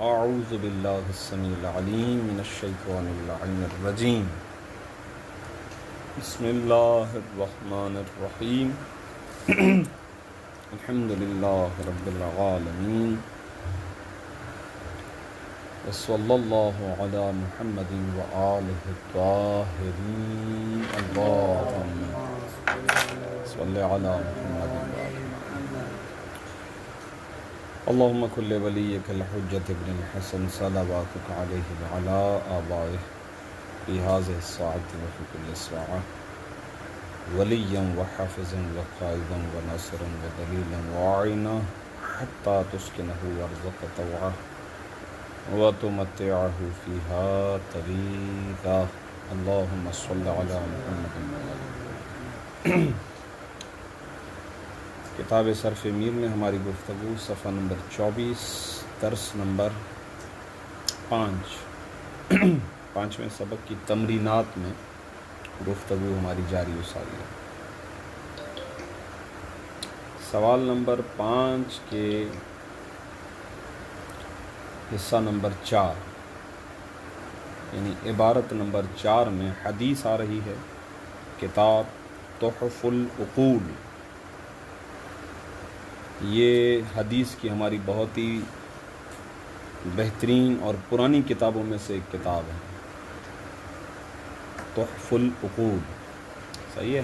اعوذ باللہ السمیع العلیم من الشیطان اللعین الرجیم بسم اللہ الرحمن الرحیم الحمد للہ رب العالمین وصلی اللہ علی محمد وآلہ الطاہرین اللہم صلی علی محمد اللهم كل وليك الحجة ابن الحسن صلواتك عليه وعلى آبائه في هذه الساعة وفي كل ساعة وليا وحافظا وقائدا وناصرا ودليلا وعينا حتى تسكنه وارزق طوعه وتمتعه فيها طويلا اللهم صل على محمد کتاب صرف میر میں ہماری گفتگو صفحہ نمبر 24 درس نمبر 5 سبق کی تمرینات میں گفتگو ہماری جاری و ساری ہے۔ سوال نمبر 5 کے حصہ نمبر 4 یعنی عبارت نمبر 4 میں حدیث آ رہی ہے، کتاب تحف العقول۔ یہ حدیث کی ہماری بہت ہی بہترین اور پرانی کتابوں میں سے ایک کتاب ہے، تحف العقول۔ صحیح ہے۔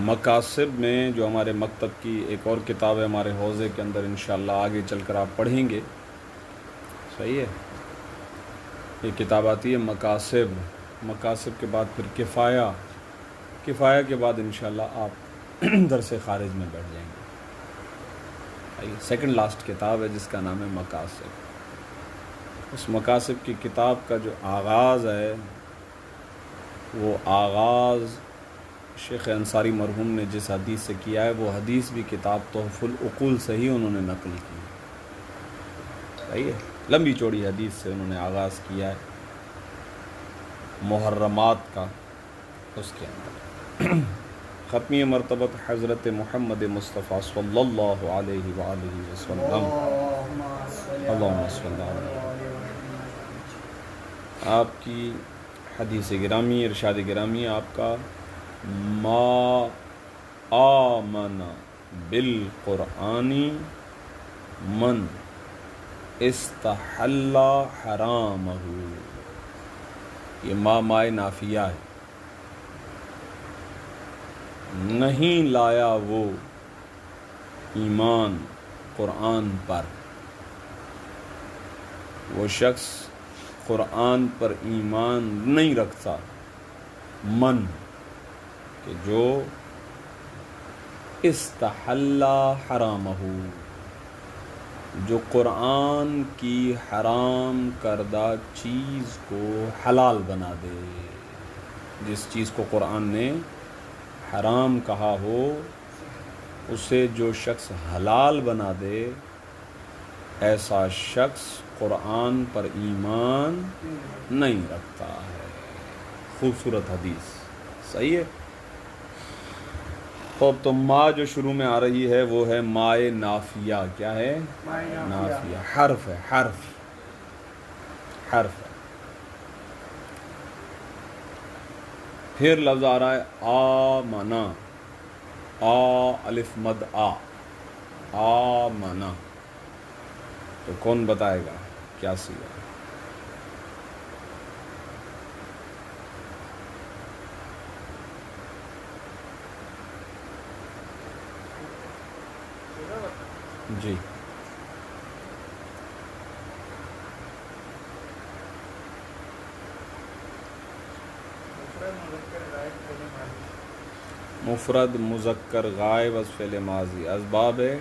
مقاصد میں جو ہمارے مکتب کی ایک اور کتاب ہے ہمارے حوزے کے اندر، انشاءاللہ آگے چل کر آپ پڑھیں گے۔ صحیح ہے۔ یہ کتاب آتی ہے مقاصد کے بعد پھر کفایہ کے بعد انشاءاللہ آپ درس خارج میں بیٹھ جائیں گے۔ سیکنڈ لاسٹ کتاب ہے جس کا نام ہے مقاصد۔ اس مقاصد کی کتاب کا جو آغاز ہے وہ آغاز شیخ انصاری مرحوم نے جس حدیث سے کیا ہے، وہ حدیث بھی کتاب تحف العقول سے ہی انہوں نے نقل کی۔ صحیح ہے۔ لمبی چوڑی حدیث سے انہوں نے آغاز کیا ہے، محرمات کا اس کے اندر ختمی مرتبہ حضرت محمد مصطفیٰ صلی اللہ علیہ وآلہ وسلم۔ اللہم صلی اللہ علیہ وسلم۔ آپ کی حدیث گرامی، ارشاد گرامی آپ کا ما آمن بالقرآن من استحل حرامہ۔ یہ مائے نافیہ ہے، نہیں لایا وہ ایمان قرآن پر، وہ شخص قرآن پر ایمان نہیں رکھتا، من کہ جو استحل حرامہ، جو قرآن کی حرام کردہ چیز کو حلال بنا دے۔ جس چیز کو قرآن نے حرام کہا ہو اسے جو شخص حلال بنا دے، ایسا شخص قرآن پر ایمان نہیں رکھتا ہے۔ خوبصورت حدیث۔ صحیح ہے۔ تو ما جو شروع میں آ رہی ہے وہ ہے مائے نافیہ۔ کیا ہے؟ نافیہ۔ حرف ہے، حرف ہے۔ پھر لفظ آ رہا ہے آمنا، الف مد آمنا۔ تو کون بتائے گا کیا سیگا؟ جی مفرد مذکر غائب از فعل ماضی، اسباب ہے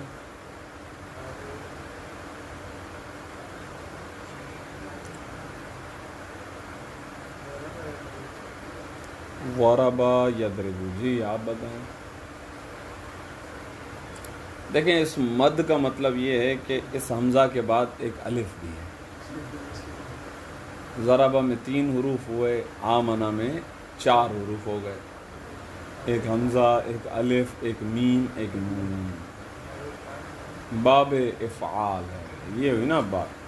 ضربا یضرب۔ جی آپ بتائیں۔ دیکھیں اس مد کا مطلب یہ ہے کہ اس حمزہ کے بعد ایک الف بھی ہے۔ ضربہ میں 3 حروف ہوئے، آمنہ میں 4 حروف ہو گئے، ایک حمزہ، ایک الف، ایک میم، ایک نون۔ باب افعال ہے، یہ ہوئی نا بات.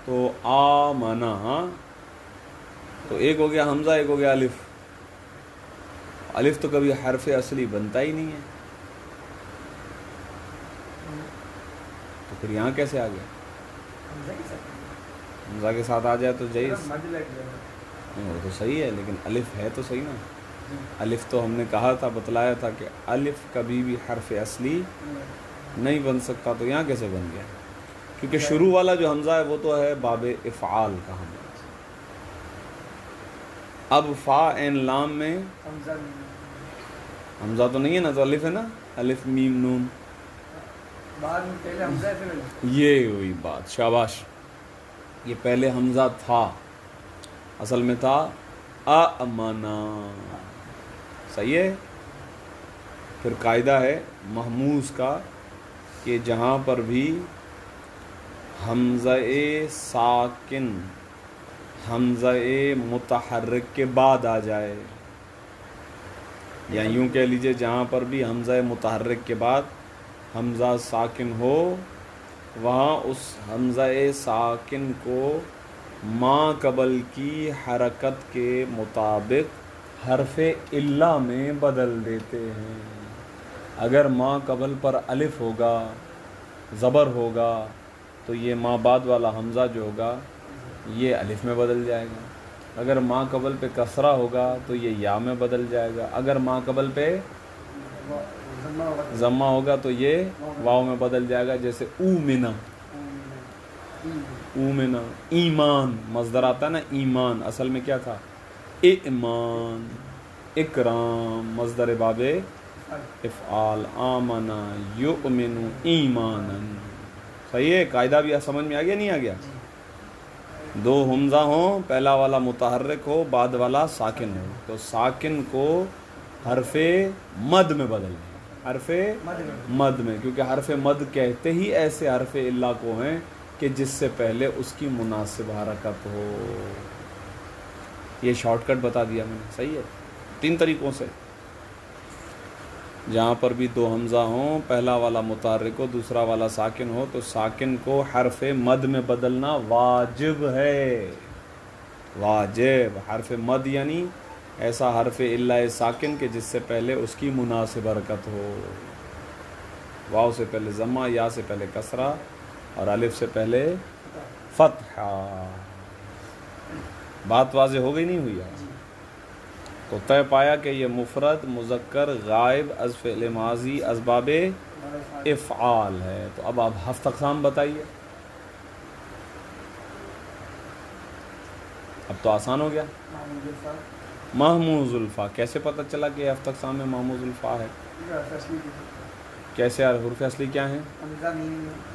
تو آمنا، تو ایک ہو گیا حمزہ، ایک ہو گیا الف. الف تو کبھی حرف اصلی بنتا ہی نہیں ہے، تو پھر یہاں کیسے آ گیا؟ حمزہ کے ساتھ آ جائے تو جائز. وہ تو صحیح ہے، لیکن الف ہے تو صحیح نا. الف تو ہم نے کہا تھا، بتلایا تھا کہ الف کبھی بھی حرف اصلی نہیں بن سکتا، تو یہاں کیسے بن گیا؟ کیونکہ شروع والا جو حمزہ ہے وہ تو ہے باب افعال کا حمزہ. اب فا این لام میں حمزہ تو نہیں ہے نا، تو الف ہے نا، الف میم نون. یہ ہوئی بات، شاباش. یہ پہلے حمزہ تھا، اصل میں تھا امانا. صحیح ہے. پھر قاعدہ ہے محموز کا کہ جہاں پر بھی حمزہ ساکن حمزہ متحرک کے بعد آ جائے، یا یوں کہہ لیجئے جہاں پر بھی حمزہ متحرک کے بعد حمزہ ساکن ہو، وہاں اس حمزہ ساکن کو ما قبل کی حرکت کے مطابق حرف علا میں بدل دیتے ہیں. اگر ما قبل پر الف ہوگا، زبر ہوگا، تو یہ ما بعد والا حمزہ جو ہوگا یہ الف میں بدل جائے گا. اگر ما قبل پہ کسرہ ہوگا تو یہ یا میں بدل جائے گا. اگر ما قبل پہ ضمہ ہوگا تو یہ واو میں بدل جائے گا. جیسے اومنا، اومنا ایمان مصدر آتا ہے نا، ایمان اصل میں کیا تھا؟ ایمان. اکرام مصدر باب افعال. آمنا یؤمن ایمانا. صحیح ہے. قاعدہ بھی سمجھ میں آ گیا نہیں آ گیا؟ دو حمزہ ہوں، پہلا والا متحرک ہو، بعد والا ساکن ہو، تو ساکن کو حرف مد میں بدل دیں. حرف مد میں، کیونکہ حرف مد کہتے ہی ایسے حرف علا کو ہیں کہ جس سے پہلے اس کی مناسب حرکت ہو. یہ شارٹ کٹ بتا دیا میں نے. صحیح ہے. 3 طریقوں سے، جہاں پر بھی دو حمزہ ہوں، پہلا والا متحرک ہو، دوسرا والا ساکن ہو، تو ساکن کو حرف مد میں بدلنا واجب ہے. واجب. حرف مد یعنی ایسا حرف علا ساکن کہ جس سے پہلے اس کی مناسب حرکت ہو. واو سے پہلے ضمہ، یا سے پہلے کسرہ، اور الف سے پہلے فتحہ. بات واضح ہو گئی نہیں ہوئی؟ تو طے پایا کہ یہ مفرد مذکر غائب از فعل ماضی اسباب افعال ہے. تو اب آپ 7 اقسام بتائیے. اب تو آسان ہو گیا. محموز الفا، کیسے پتہ چلا کہ 7 اقسام میں محموز الفا ہے؟ کیسے؟ حروف اصلی کیا ہیں؟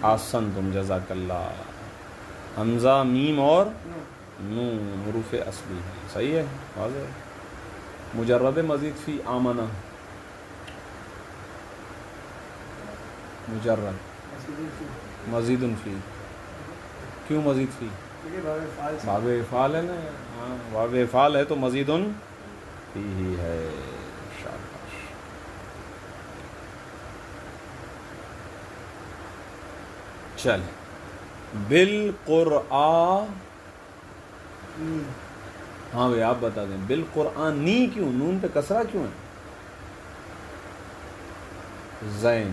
آسن تم، جزاک اللہ. حمزہ، میم اور نون حروف اصلی ہیں. صحیح ہے، واضح ہے. مجرد مزید فی آمنہ، مجرد مزید فی. کیوں مزید فی؟ باب افعال ہے نا. ہاں، باب افعال ہے تو مزید فی ہی ہے. شاباش. چلیں. بالقرآن، ہاں بھائی آپ بتا دیں. بالقرآن نی کیوں؟ نون پہ کسرہ کیوں ہے؟ زین.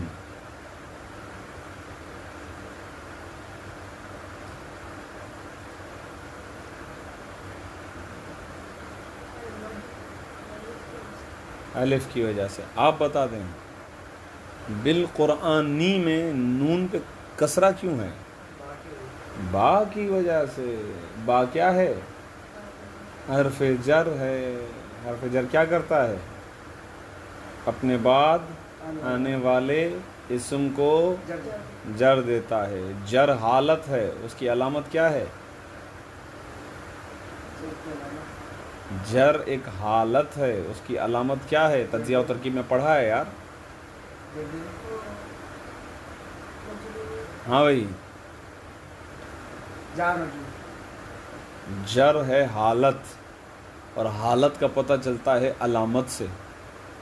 الف کی وجہ سے. آپ بتا دیں بالقرآن نی میں نون پہ کسرہ کیوں ہے؟ با کی وجہ سے. با کیا ہے؟ حرف جر ہے. حرف جر کیا کرتا ہے؟ اپنے بعد آنے والے اسم کو جر دیتا ہے. جر حالت ہے، اس کی علامت کیا ہے؟ جر ایک حالت ہے، اس کی علامت کیا ہے؟ تجزیہ و ترکیب میں پڑھا ہے یار. ہاں بھائی، جر ہے حالت، اور حالت کا پتہ چلتا ہے علامت سے.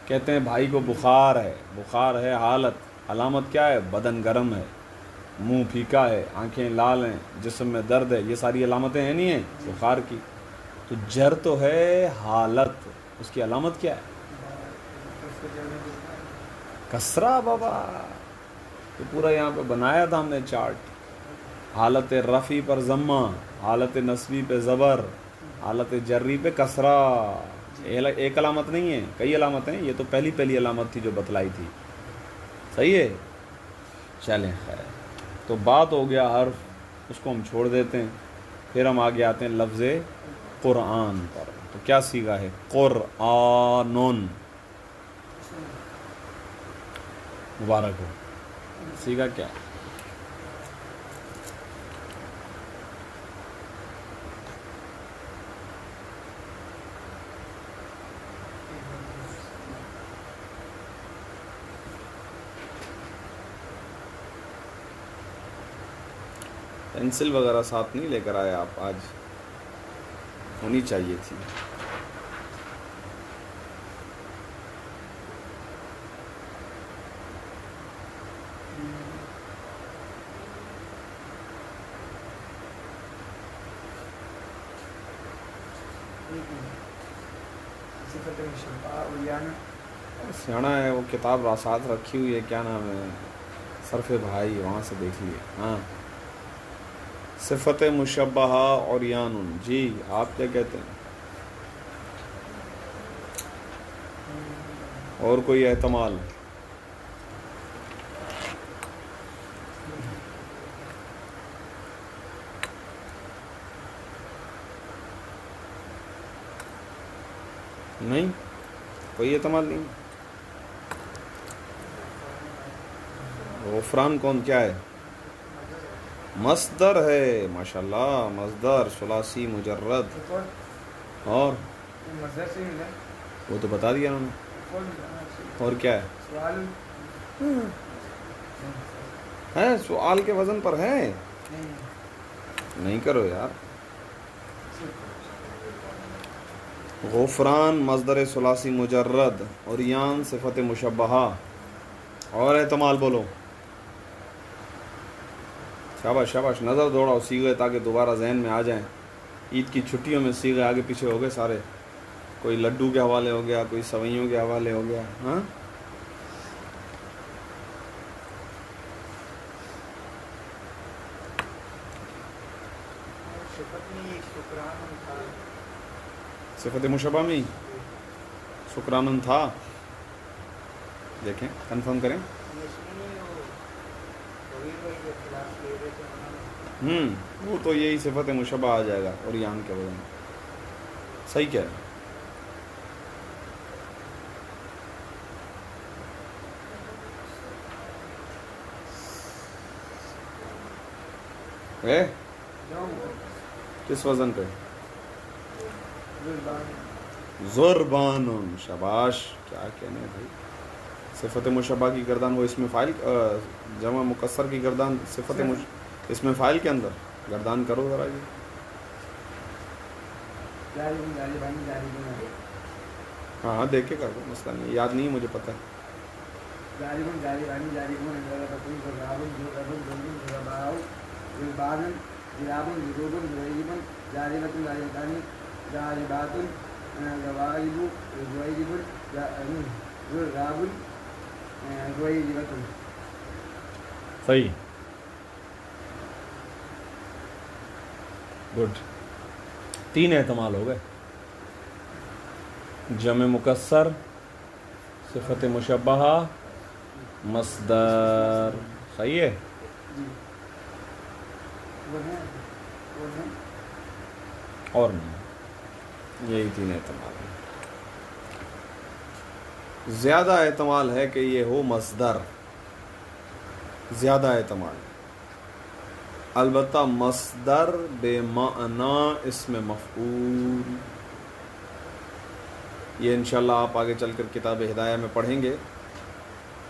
کہتے ہیں بھائی کو بخار ہے، بخار ہے حالت، علامت کیا ہے؟ بدن گرم ہے، منہ پھیکا ہے، آنکھیں لال ہیں، جسم میں درد ہے، یہ ساری علامتیں ہیں نہیں ہیں بخار کی. تو جر تو ہے حالت، اس کی علامت کیا ہے؟ کسرہ بابا. تو پورا یہاں پہ بنایا تھا ہم نے چارٹ. حالت رفعی پر ضمہ، حالت نصبی پہ زبر، حالت جری پہ کسرہ. ایک علامت نہیں ہے، کئی علامتیں ہیں. یہ تو پہلی علامت تھی جو بتلائی تھی. صحیح ہے. چلیں خیر. تو بات ہو گیا حرف، اس کو ہم چھوڑ دیتے ہیں. پھر ہم آگے آتے ہیں لفظ قرآن پر. تو کیا صیغہ ہے؟ قرآنون. مبارک ہو. صیغہ کیا ہے؟ پینسل وغیرہ ساتھ نہیں لے کر آئے آپ آج؟ ہونی چاہیے تھی. سیاح ہے وہ کتاب ساتھ رکھی ہوئی ہے، کیا نام ہے، صرف بھائی، وہاں سے دیکھ لیے. ہاں صفت مشبہہ عریان. جی آپ کیا کہتے ہیں؟ اور کوئی احتمال؟ نہیں کوئی احتمال نہیں. غفران کون کیا ہے؟ مصدر ہے. ماشاءاللہ مصدر ثلاثی مجرد. اور وہ تو بتا دیا انہوں نے. اور کیا ہے سوال کے وزن پر ہے؟ نہیں کرو یار. غفران مصدر ثلاثی مجرد، عریان صفت مشبہہ. اور احتمال بولو. شاباش شاباش. نظر دوڑاؤ صیغے تاکہ دوبارہ ذہن میں آ جائیں. عید کی چھٹیوں میں صیغے آگے پیچھے ہو گئے سارے. کوئی لڈو کے حوالے ہو گیا، کوئی سوئیوں کے حوالے ہو گیا. ہاں صفت مشبہ میں ہی شکرانن تھا. دیکھیں کنفرم کریں. وہ تو یہی صفت مشبہ آ جائے گا عریان کے وزن. صحیح کہہ رہے ہیں. کس وزن پہ؟ زربان. شاباش. کیا کہنے بھائی. صفت مشبہ کی گردان وہ اس میں فائل جمع مکسر کی گردان صفت اس میں فائل کے اندر گردان کرو ذرا. یہ ہاں دیکھ کے کر دو، مسئلہ نہیں. یاد نہیں مجھے پتہ ہے. صحیح. گڈ. 3 احتمال ہو گئے. جمع مکسر، صفت مشبہہ، مصدر. صحیح ہے. اور نہیں، یہی 3 احتمال ہیں. زیادہ احتمال ہے کہ یہ ہو مصدر. زیادہ احتمال. البتہ مصدر بے معنی اسم مفعول. یہ انشاءاللہ آپ آگے چل کر کتاب ہدایہ میں پڑھیں گے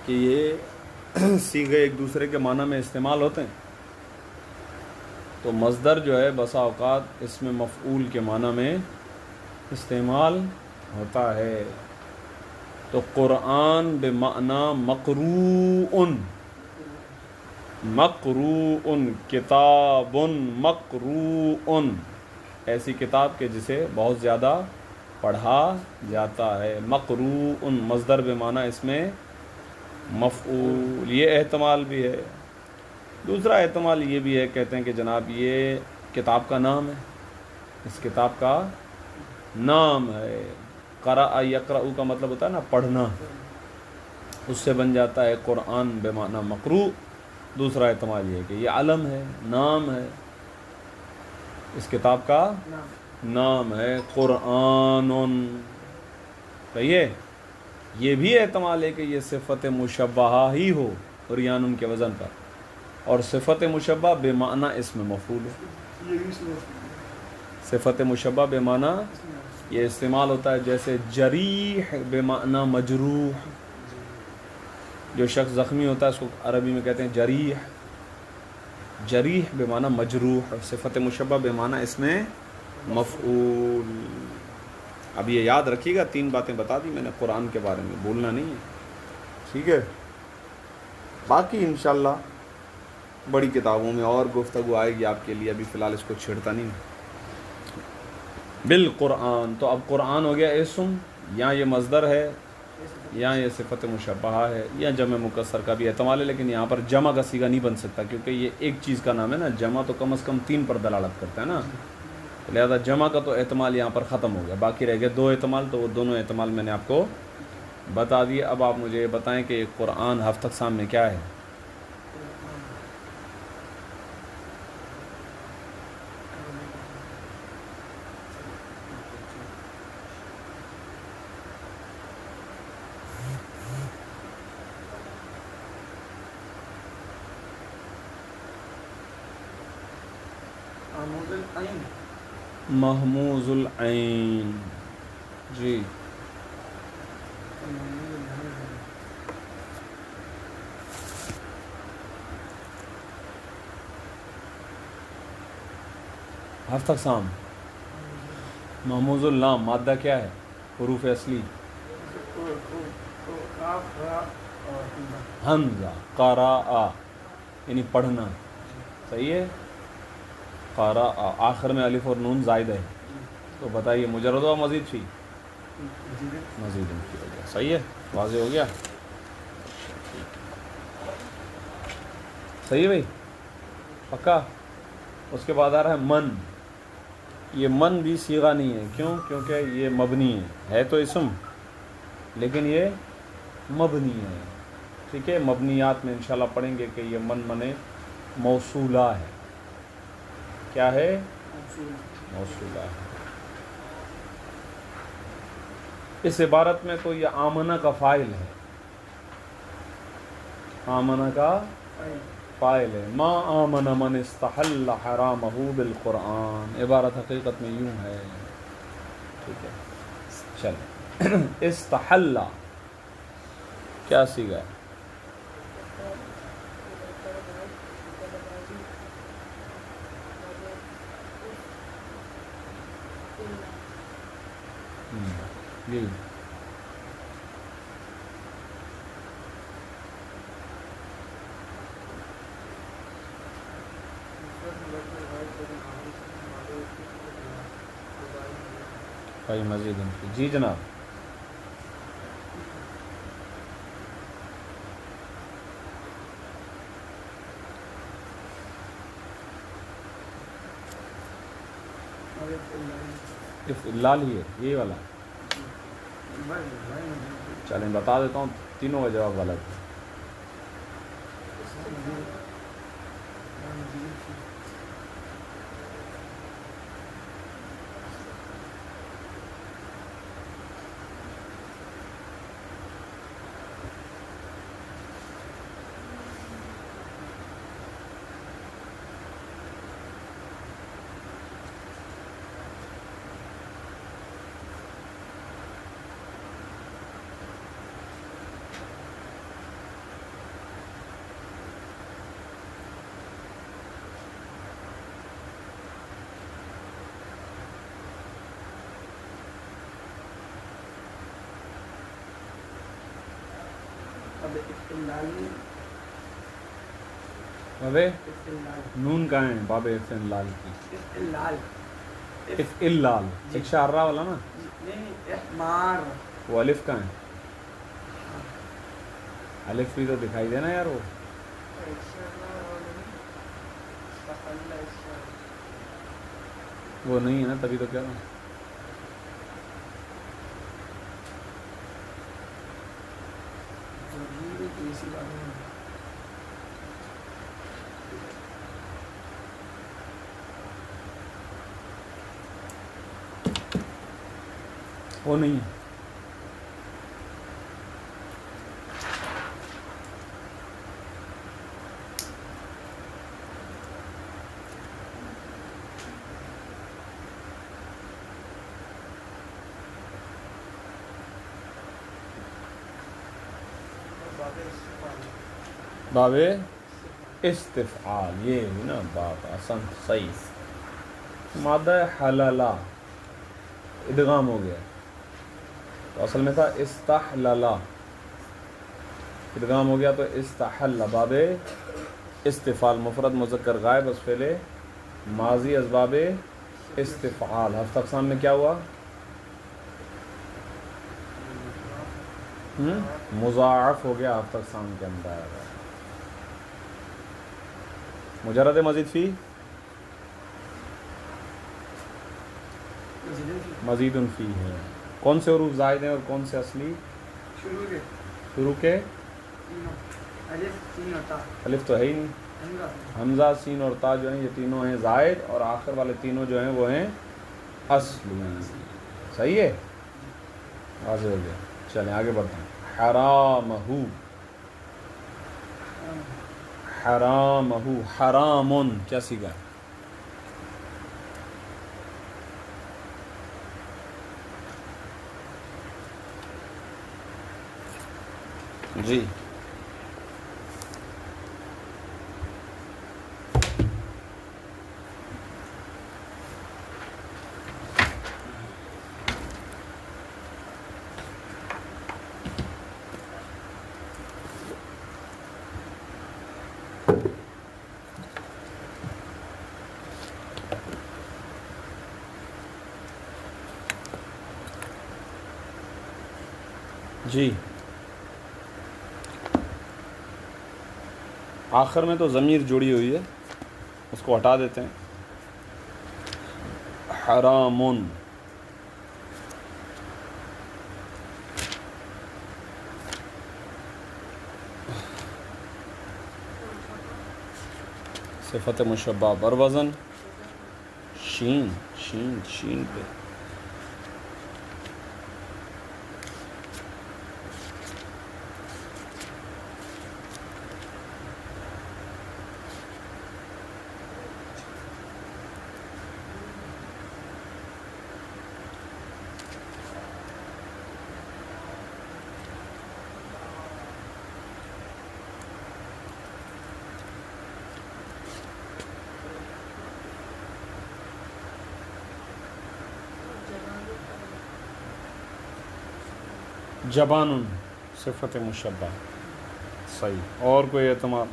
کہ یہ صیغے ایک دوسرے کے معنی میں استعمال ہوتے ہیں. تو مصدر جو ہے بسا اوقات اسم مفعول کے معنی میں استعمال ہوتا ہے. تو قرآن بمعنی مقروء، مقروء کتاب مقروء، ایسی کتاب کے جسے بہت زیادہ پڑھا جاتا ہے۔ مقروء مصدر بمعنی اس میں مفعول، یہ احتمال بھی ہے۔ دوسرا احتمال یہ بھی ہے، کہتے ہیں کہ جناب یہ کتاب کا نام ہے، اس کتاب کا نام ہے۔ قرأ یقرأ کا مطلب ہوتا ہے نا پڑھنا، اس سے بن جاتا ہے قرآن بمعنی مقروء۔ دوسرا احتمال یہ ہے کہ یہ علم ہے، نام ہے، اس کتاب کا نام ہے قرآن۔ صحیح ہے۔ یہ بھی احتمال ہے کہ یہ صفت مشبہہ ہی ہو ریان کے وزن پر، اور صفت مشبہ بے معنی اسم مفعول ہے۔ صفت مشبہ بے معنی یہ استعمال ہوتا ہے، جیسے جریح بے معنی مجروح، جو شخص زخمی ہوتا ہے اس کو عربی میں کہتے ہیں جریح، جریح بے معنی مجروح، صفت مشبہ بے معنی اس میں مفعول۔ اب یہ یاد رکھیے گا، 3 باتیں بتا دی میں نے قرآن کے بارے میں، بھولنا نہیں ہے، ٹھیک ہے۔ باقی انشاءاللہ بڑی کتابوں میں اور گفتگو آئے گی آپ کے لیے، ابھی فی الحال اس کو چھیڑتا نہیں بالقرآن۔ تو اب قرآن ہو گیا اسم، یا یہ مصدر ہے، یا یہ صفت مشبہہ ہے، یا جمع مکسر کا بھی احتمال ہے، لیکن یہاں پر جمع کا صیغہ نہیں بن سکتا کیونکہ یہ ایک چیز کا نام ہے نا، جمع تو کم از کم 3 پر دلالت کرتا ہے نا، لہذا جمع کا تو احتمال یہاں پر ختم ہو گیا، باقی رہ گئے 2 احتمال، تو وہ دونوں احتمال میں نے آپ کو بتا دیے۔ اب آپ مجھے بتائیں کہ قرآن ہفت اقسام میں کیا ہے؟ محموز العین، جی ہفت اقسام۔ محموز اللام مادہ کیا ہے؟ حروف اصلی حمزہ، قرأ یعنی پڑھنا، صحیح ہے۔ قرأ آخر میں الف اور نون زائد ہے، تو بتائیے مجرد و مزید فی؟ مزید فی ہو گیا، صحیح ہے، واضح ہو گیا، صحیح ہے بھائی، پکا۔ اس کے بعد آ رہا ہے من، یہ من بھی صیغہ نہیں ہے، کیوں؟ کیونکہ یہ مبنی ہے تو اسم، لیکن یہ مبنی ہے، ٹھیک ہے۔ مبنیات میں انشاءاللہ پڑھیں گے کہ یہ من منے موصولہ ہے، کیا ہے؟ موصولہ ہے۔ اس عبارت میں تو یہ آمنہ کا فاعل ہے، آمنہ کا فاعل ہے۔ ما آمن من استحل حرامہ بالقرآن، عبارت حقیقت میں یوں ہے، ٹھیک ہے۔ چل استحل کیا صیغہ ہے؟ جی بھائی مزید ان کی، جی جناب۔ لال ہی ہے یہ والا، چلیں بتا دیتا ہوں، تینوں کا جواب غلط ہے۔ بابے نون کہاں ہے بابے لال کی لال ایک شارہ والا نا وہ الف کہاں ہے الف بھی تو دکھائی دینا یار وہ نہیں ہے نا تبھی تو کیا رہا ہوں وہ نہیں ہے باب استفعال یہ ہے نا باب آسان صحیح مادہ حلالہ ادغام ہو گیا تو اصل میں تھا استحللا ادغام ہو گیا تو استحل باب استفعال مفرد مذکر غائب از فعل ماضی از باب استفعال ہفت اقسام میں کیا ہوا مضاعف ہو گیا ہفت اقسام کے اندر مجرد مزید فی مزید فی ہے کون سے حروف زائد ہیں اور کون سے اصلی شروع کے الف تو ہے ہی نہیں حمزہ سین اور تا جو ہیں یہ تینوں ہیں زائد اور آخر والے تینوں جو ہیں وہ ہیں اصلی صحیح ہے واضح ہو گیا چلیں آگے بڑھتے ہیں حرامہ حرامہ حرامن کیا سیکھا ہے جی جی آخر میں تو ضمیر جڑی ہوئی ہے اس کو ہٹا دیتے ہیں حرامن صفت مشبہ بر وزن شین شین شین پہ جبان صفت مشبہ صحیح اور کوئی اعتماد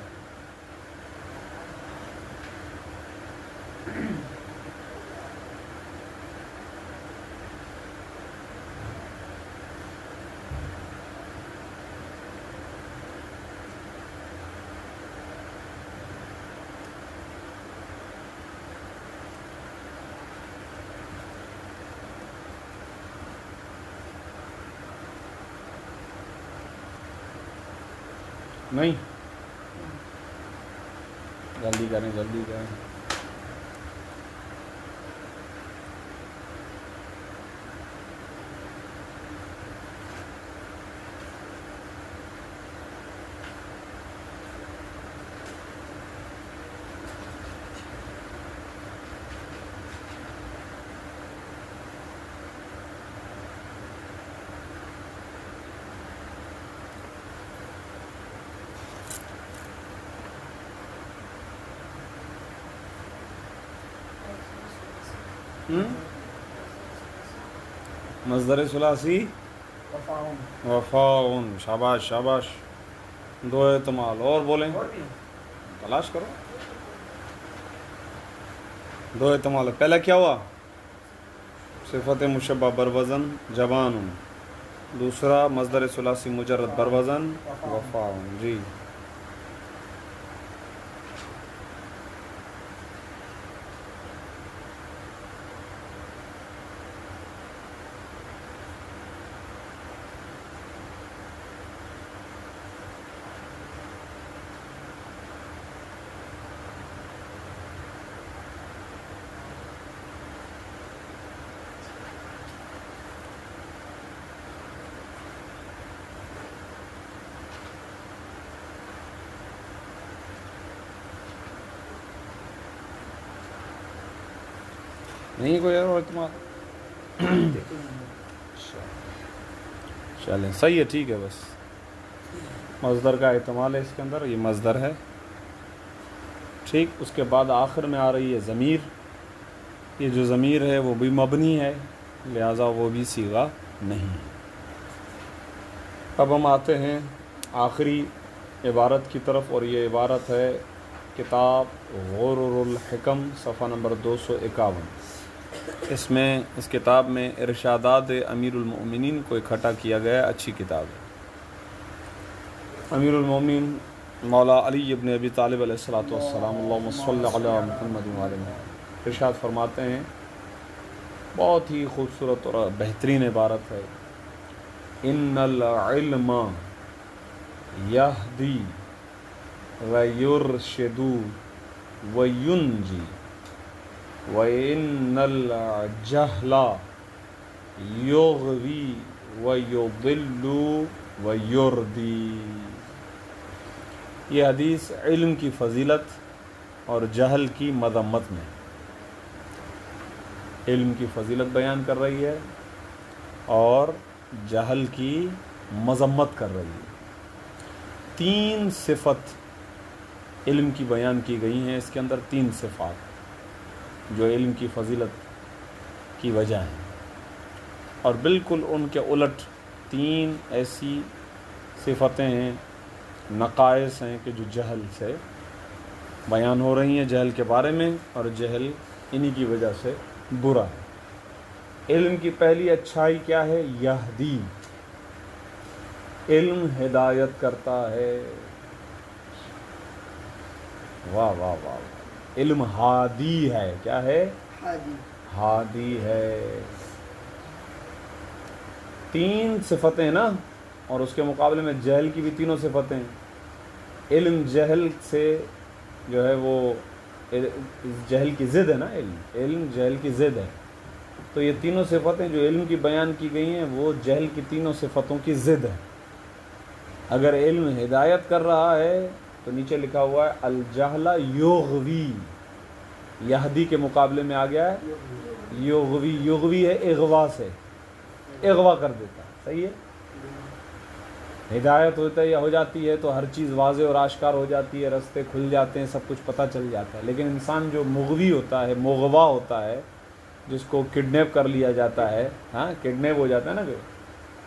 نہیں جلدی کریں جلدی کریں مصدر ثلاثی وفاؤن شاباش شاباش دو احتمال اور بولیں، تلاش کرو. دو احتمال. پہلا کیا ہوا؟ صفت مشبہ بروزن جوان. دوسرا مصدر ثلاثی مجرد بروزن وفاء. جی نہیں کوئی اور اعتماد. چلیں صحیح ہے، ٹھیک ہے. بس مصدر کا احتمال ہے اس کے اندر، یہ مصدر ہے. ٹھیک. اس کے بعد آخر میں آ رہی ہے ضمیر. یہ جو ضمیر ہے وہ بھی مبنی ہے، لہٰذا وہ بھی صیغہ نہیں. اب ہم آتے ہیں آخری عبارت کی طرف، اور یہ عبارت ہے کتاب غرر الحکم صفحہ نمبر 251. اس میں اس کتاب میں ارشادات امیر المؤمنین کو اکٹھا کیا گیا. اچھی کتاب ہے. امیر المؤمنین مولا علی ابن ابی طالب علیہ الصلوۃ والسلام، اللہم صل علی محمد وعلی محمد، ارشاد فرماتے ہیں، بہت ہی خوبصورت اور بہترین عبارت ہے، ان العلم یہدی ویرشد وینجی وَإِنَّ الْجَهْلَ يُغْوِي وَيُضِلُّ وَيُرْدِي. یہ حدیث علم کی فضیلت اور جہل کی مذمت میں، علم کی فضیلت بیان کر رہی ہے اور جہل کی مذمت کر رہی ہے. 3 صفت علم کی بیان کی گئی ہیں اس کے اندر، 3 صفات جو علم کی فضیلت کی وجہ ہے، اور بالکل ان کے الٹ 3 ایسی صفتیں ہیں، نقائص ہیں کہ جو جہل سے بیان ہو رہی ہیں، جہل کے بارے میں، اور جہل انہی کی وجہ سے برا ہے. علم کی پہلی اچھائی کیا ہے؟ یہدی، علم ہدایت کرتا ہے. واہ واہ واہ. علم ہادی ہے. کیا ہے؟ ہادی ہے. 3 صفتیں نا، اور اس کے مقابلے میں جہل کی بھی 3 صفتیں. علم جہل سے جو ہے وہ جہل کی ضد ہے نا، علم جہل کی ضد ہے. تو یہ 3 صفتیں جو علم کی بیان کی گئی ہیں وہ جہل کی 3 صفتوں کی ضد ہے. اگر علم ہدایت کر رہا ہے تو نیچے لکھا ہوا ہے الجہل یغوی، یہدی کے مقابلے میں آ گیا ہے یغوی. یغوی ہے اغوا سے، اغوا کر دیتا ہے. صحیح ہے. ہدایت ہوتا ہے یا ہو جاتی ہے تو ہر چیز واضح اور آشکار ہو جاتی ہے، رستے کھل جاتے ہیں، سب کچھ پتہ چل جاتا ہے. لیکن انسان جو مغوی ہوتا ہے، مغوا ہوتا ہے، جس کو کڈنیپ کر لیا جاتا ہے، ہاں کڈنیپ ہو جاتا ہے نا. کہ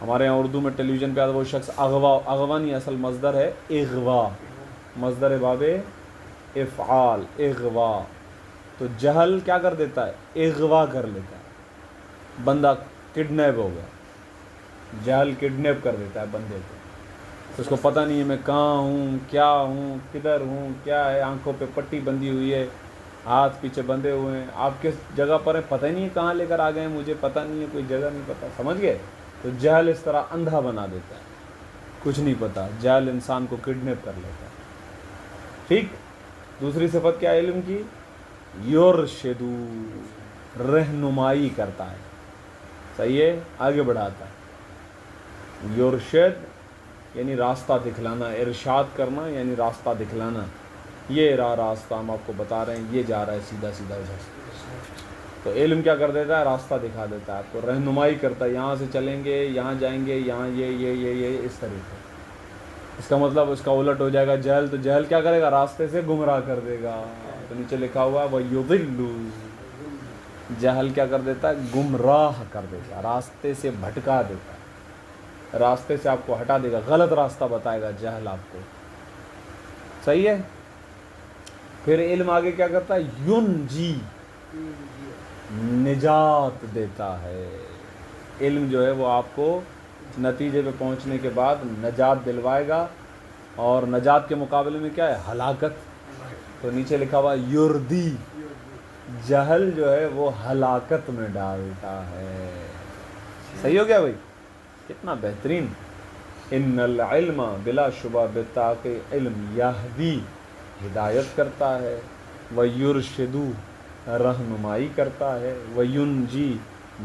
ہمارے یہاں اردو میں ٹیلی ویژن پہ آتا ہے وہ شخص اغوا. اغوا نہیں، اصل مصدر ہے اغوا، مصدر باب افعال، اغوا. تو جہل کیا کر دیتا ہے؟ اغوا کر لیتا ہے. بندہ کڈنیپ ہو گیا، جہل کڈنیپ کر دیتا ہے بندے کو. اس کو پتہ نہیں ہے میں کہاں ہوں، کیا ہوں، کدھر ہوں، کیا ہے. آنکھوں پہ پٹی بندھی ہوئی ہے، ہاتھ پیچھے بندھے ہوئے ہیں. آپ کس جگہ پر ہیں پتہ ہی نہیں، کہاں لے کر آ گئے ہیں، مجھے پتہ نہیں ہے، کوئی جگہ نہیں پتہ. سمجھ گئے؟ تو جہل اس طرح اندھا بنا دیتا ہے، کچھ نہیں پتہ. جہل انسان کو کڈنیپ کر لیتا ہے. ٹھیک. دوسری صفت کیا ہے علم کی؟ یرشدو، رہنمائی کرتا ہے. صحیح ہے، آگے بڑھاتا ہے. یرشد یعنی راستہ دکھلانا، ارشاد کرنا یعنی راستہ دکھلانا. یہ راستہ ہم آپ کو بتا رہے ہیں، یہ جا رہا ہے سیدھا سیدھا. تو علم کیا کر دیتا ہے؟ راستہ دکھا دیتا ہے آپ کو، رہنمائی کرتا ہے. یہاں سے چلیں گے، یہاں جائیں گے، یہاں یہ اس طریقے. اس کا مطلب اس کا الٹ ہو جائے گا جہل. تو جہل کیا کرے گا؟ راستے سے گمراہ کر دے گا. تو نیچے لکھا ہوا وَيُضِلُّ، جہل کیا کر دیتا ہے؟ گمراہ کر دیتا، راستے سے بھٹکا دیتا ہے، راستے سے آپ کو ہٹا دے گا، غلط راستہ بتائے گا جہل آپ کو. صحیح ہے. پھر علم آگے کیا کرتا ہے؟ ینجی، نجات دیتا ہے. علم جو ہے وہ آپ کو نتیجے پہ پہنچنے کے بعد نجات دلوائے گا، اور نجات کے مقابلے میں کیا ہے؟ ہلاکت. تو نیچے لکھا ہوا یردی، جہل جو ہے وہ ہلاکت میں ڈالتا ہے. صحیح ہو گیا بھائی؟ کتنا بہترین. ان العلم بلا شبہ بتاکہ علم یہدی، ہدایت کرتا ہے، ویرشدو، رہنمائی کرتا ہے، وینجی،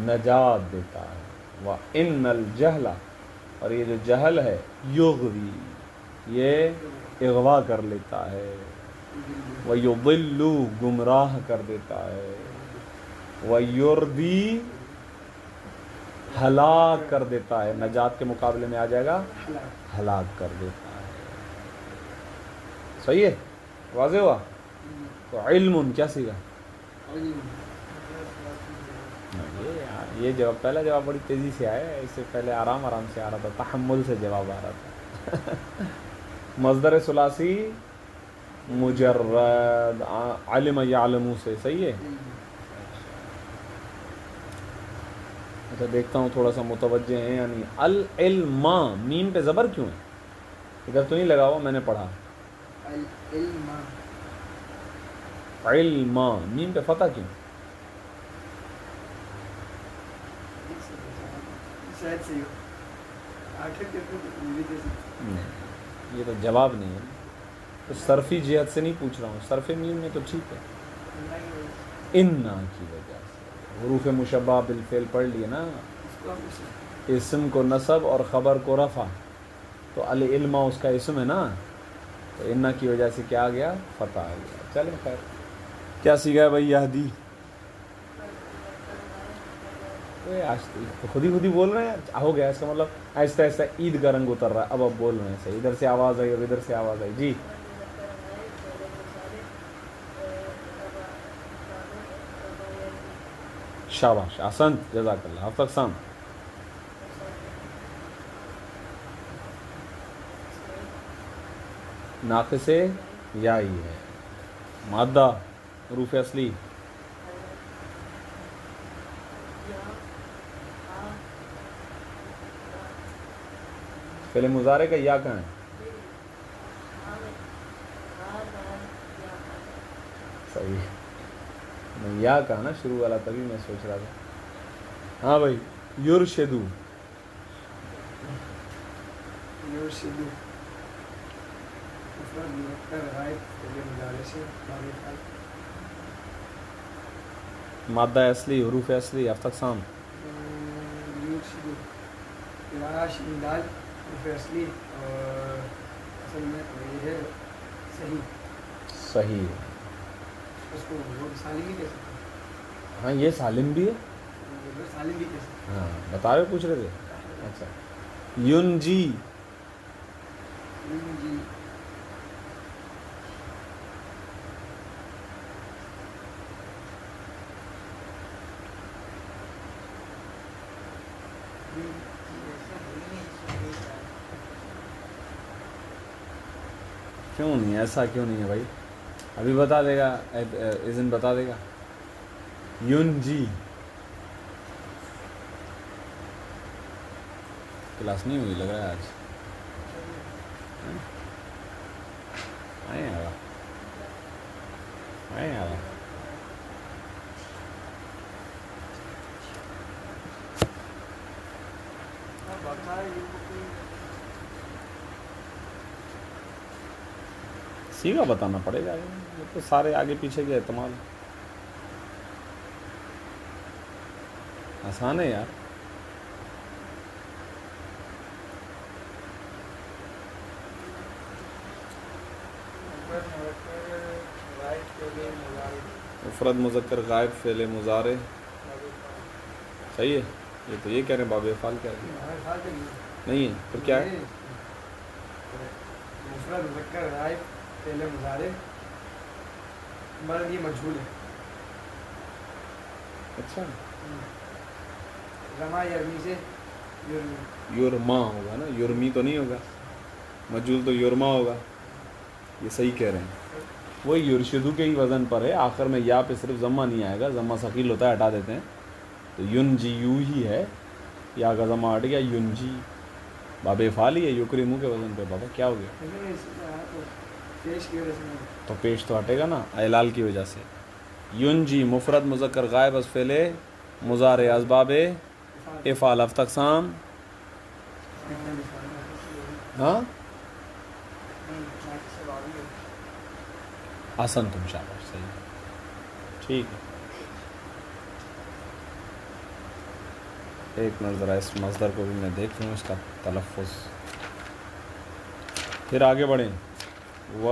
نجات دیتا ہے، وان الجہل، اور یہ جو جہل ہے، یغوی، یہ اغوا کر لیتا ہے، ویضل، گمراہ کر دیتا ہے، ویردی، ہلاک کر دیتا ہے. نجات کے مقابلے میں آ جائے گا ہلاک کر دیتا ہے. صحیح ہے؟ واضح ہوا؟ تو علم کیا سیکھا؟ یہ جواب، پہلا جواب بڑی تیزی سے آیا ہے، اس سے پہلے آرام آرام سے آ رہا تھا، تحمل سے جواب آ رہا تھا. مصدر ثلاثی مجرد، علم یعلم سے. صحیح ہے. اچھا دیکھتا ہوں تھوڑا سا متوجہ ہیں یا نہیں. العلم، میم پہ زبر کیوں ہے؟ ادھر تو نہیں لگا ہوا، میں نے پڑھا. علم، میم پہ فتح کیوں؟ نہیں، یہ تو جواب نہیں ہے. تو صرفی جہت سے نہیں پوچھ رہا ہوں، صرف میم میں تو ٹھیک ہے. انا کی وجہ سے حروف مشبہ بالفعل پڑھ لیے نا، اسم کو نصب اور خبر کو رفع، تو العلم اس کا اسم ہے نا، تو انا کی وجہ سے کیا آ گیا؟ فتح آ گیا. چلیں خیر. کیا سیکھا ہے بھائی؟ یہدی. آج تو خود ہی بول رہے ہیں. ہو گیا اس کا مطلب آہستہ آہستہ عید کا رنگ اتر رہا ہے. اب بول رہے ہیں صحیح، ادھر سے آواز آئی اور ادھر سے آواز آئی. جی شاباش، احسنت، جزاک اللہ. اب تک سام ناقص یا ہی ہے. مادہ، حروف اصلی. فعل مضارع کا یا کہاں ہے؟ صحیح، میں یا کہا نا شروع والا، تبھی میں سوچ رہا تھا. ہاں بھائی. یرشدو، مادہ اصلی، حروف اصلی. اب تک سام صحیح ہے. ہاں یہ سالم بھی ہے. ہاں بتا رہے، پوچھ رہے تھے. اچھا. ینجی، کیوں نہیں؟ ایسا کیوں نہیں ہے بھائی؟ ابھی بتا دے گا، اذن بتا دے گا. ینجی. کلاس نہیں ہوئی لگ رہا ہے آج. آئے آ رہا. سیدھا بتانا پڑے گا، یہ تو سارے آگے پیچھے کے احتمال. آسان ہے یار. مفرد مذکر غائب فعل مضارع. صحیح ہے. یہ تو یہ کہہ رہے ہیں باب افعال کہہ رہے ہیں. نہیں ہے پھر کیا ہے؟ مفرد مذکر غائب فعل مضارع، مرد یہ مجھول ہے. اچھا. رما یرمی سے یورما ہوگا نا، یورمی تو نہیں ہوگا. مجھول تو یورما ہوگا. یہ صحیح کہہ رہے ہیں. وہ یرشدو کے ہی وزن پر ہے, آخر میں یا پہ صرف ضمہ نہیں آئے گا, ضمہ ثقیل ہوتا ہے ہٹا دیتے ہیں, تو ینجی یو ہی ہے, یا کا ضمہ ہٹ گیا ینجی. باب افعال ہی ہے یکرمو کے وزن پہ. بابا کیا ہو گیا؟ لیکن اس تو پیش کی وجہ سے نہیں. تو پیش تو ہٹے گا نا اعلال کی وجہ سے. ینجی مفرد مذکر غائب از فعل مضارع از باب افعال افت اقسام. ہاں حسن تم شاباش صحیح ہے. ٹھیک ہے, ایک منٹ ذرا اس مصدر کو بھی میں دیکھ لوں, اس کا تلفظ, پھر آگے بڑھیں. و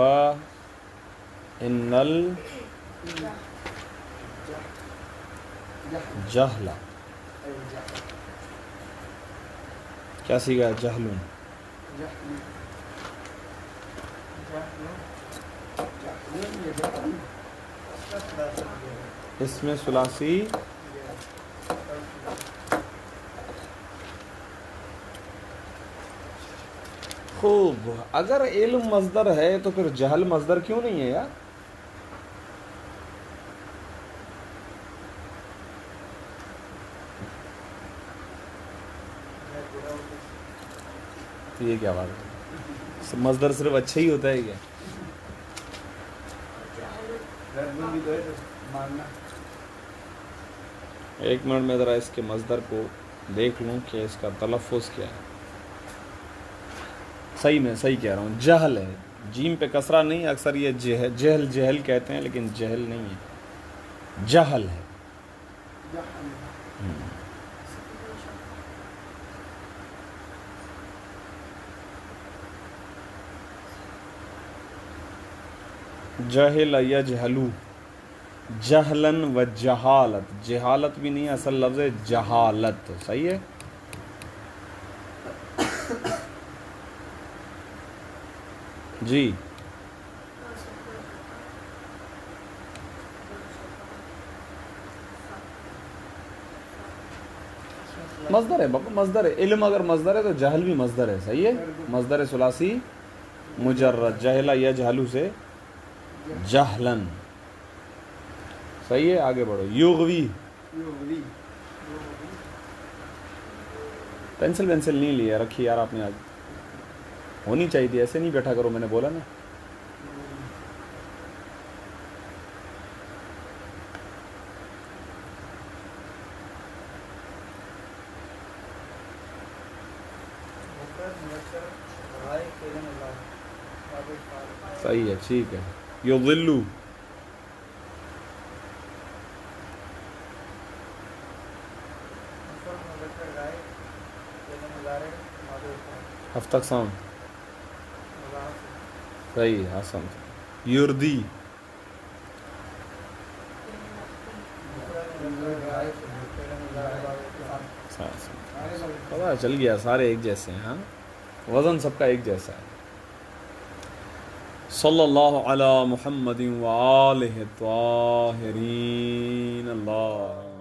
ان الجہل, کیا سیکھا؟ جہلون. اس میں ثلاثی خوب. اگر علم مصدر ہے تو پھر جہل مصدر کیوں نہیں ہے یار؟ تو یہ کیا بات ہے؟ مصدر صرف اچھا ہی ہوتا ہے کیا؟ ایک منٹ میں ذرا اس کے مصدر کو دیکھ لوں کہ اس کا تلفظ کیا ہے. صحیح میں صحیح کہہ رہا ہوں, جہل ہے, جیم پہ کسرہ نہیں, اکثر یہ جہل جہل کہتے ہیں لیکن جہل نہیں ہے, جہل ہے. جہل یجہلو, جہلن و جہالت, جہالت بھی نہیں, اصل لفظ ہے جہالت. صحیح ہے. جی مصدر ہے بابا, مصدر ہے. علم اگر مصدر ہے تو جہل بھی مصدر ہے. صحیح ہے, مصدر ثلاثی مجرد, جہلا یجہلو سے جہلن. صحیح ہے, آگے بڑھو. یغوی, پینسل وینسل نہیں لیا رکھی یار آپ نے, آج ہونی چاہیے تھی, ایسے نہیں بیٹھا کرو, میں نے بولا نا. صحیح ہے, ٹھیک ہے. یضلو, ہفتہ اقسام. صحیح, حسن. یردی, پتا چل گیا سارے ایک جیسے ہیں. ہاں, وزن سب کا ایک جیسا ہے. صلی اللہ علی محمد وآلہ الطاہرین. اللہ